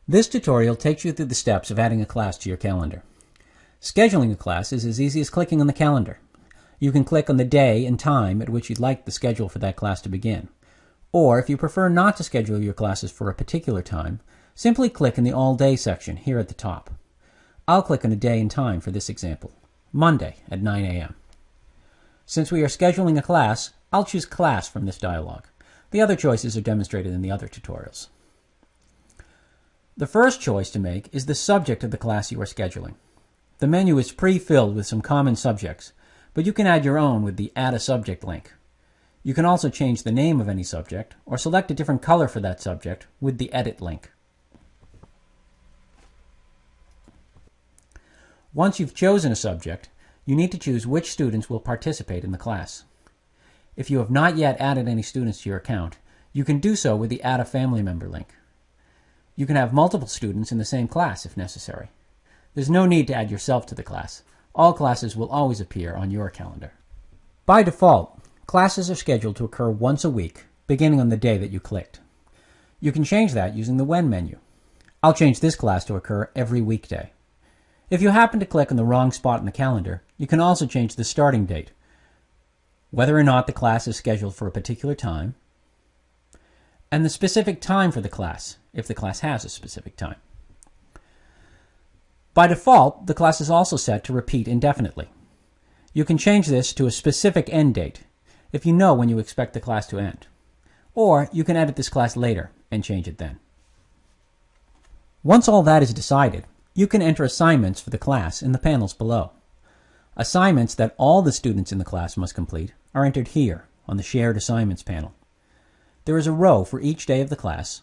This tutorial takes you through the steps of adding a class to your calendar. Scheduling a class is as easy as clicking on the calendar. You can click on the day and time at which you'd like the schedule for that class to begin. Or, if you prefer not to schedule your classes for a particular time, simply click in the All Day section here at the top. I'll click on a day and time for this example, Monday at 9 a.m. Since we are scheduling a class, I'll choose Class from this dialog. The other choices are demonstrated in the other tutorials. The first choice to make is the subject of the class you are scheduling. The menu is pre-filled with some common subjects, but you can add your own with the Add a Subject link. You can also change the name of any subject or select a different color for that subject with the Edit link. Once you've chosen a subject, you need to choose which students will participate in the class. If you have not yet added any students to your account, you can do so with the Add a Family Member link. You can have multiple students in the same class if necessary. There's no need to add yourself to the class. All classes will always appear on your calendar. By default, classes are scheduled to occur once a week, beginning on the day that you clicked. You can change that using the When menu. I'll change this class to occur every weekday. If you happen to click on the wrong spot in the calendar, you can also change the starting date, whether or not the class is scheduled for a particular time, and the specific time for the class, if the class has a specific time. By default, the class is also set to repeat indefinitely. You can change this to a specific end date if you know when you expect the class to end. Or you can edit this class later and change it then. Once all that is decided, you can enter assignments for the class in the panels below. Assignments that all the students in the class must complete are entered here on the Shared Assignments panel. There is a row for each day of the class,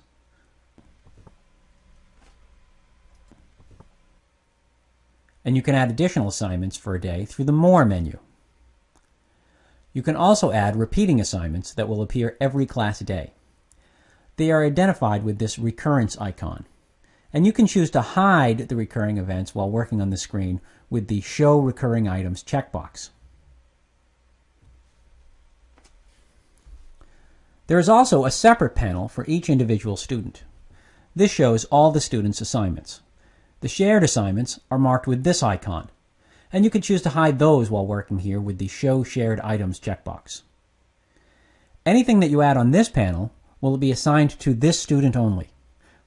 and you can add additional assignments for a day through the More menu. You can also add repeating assignments that will appear every class day. They are identified with this recurrence icon, and you can choose to hide the recurring events while working on the screen with the Show Recurring Items checkbox. There is also a separate panel for each individual student. This shows all the students' assignments. The shared assignments are marked with this icon, and you can choose to hide those while working here with the Show Shared Items checkbox. Anything that you add on this panel will be assigned to this student only,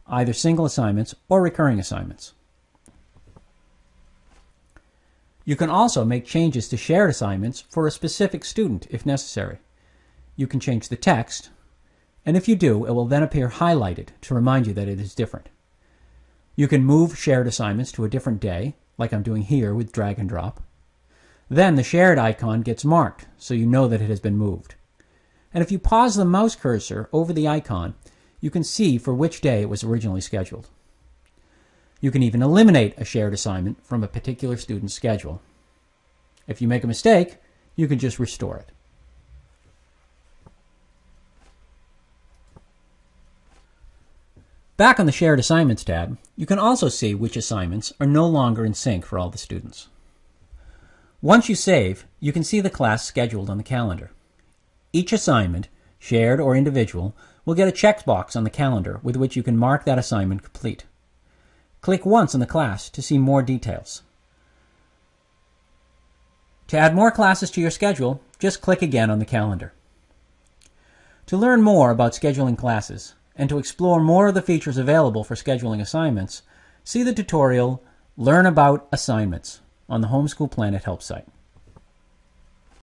either single assignments or recurring assignments. You can also make changes to shared assignments for a specific student if necessary. You can change the text, and if you do, it will then appear highlighted to remind you that it is different. You can move shared assignments to a different day, like I'm doing here with drag and drop. Then the shared icon gets marked, so you know that it has been moved. And if you pause the mouse cursor over the icon, you can see for which day it was originally scheduled. You can even eliminate a shared assignment from a particular student's schedule. If you make a mistake, you can just restore it. Back on the Shared Assignments tab, you can also see which assignments are no longer in sync for all the students. Once you save, you can see the class scheduled on the calendar. Each assignment, shared or individual, will get a checkbox on the calendar with which you can mark that assignment complete. Click once on the class to see more details. To add more classes to your schedule, just click again on the calendar. To learn more about scheduling classes, and to explore more of the features available for scheduling assignments, see the tutorial Learn About Assignments on the Homeschool Planet help site.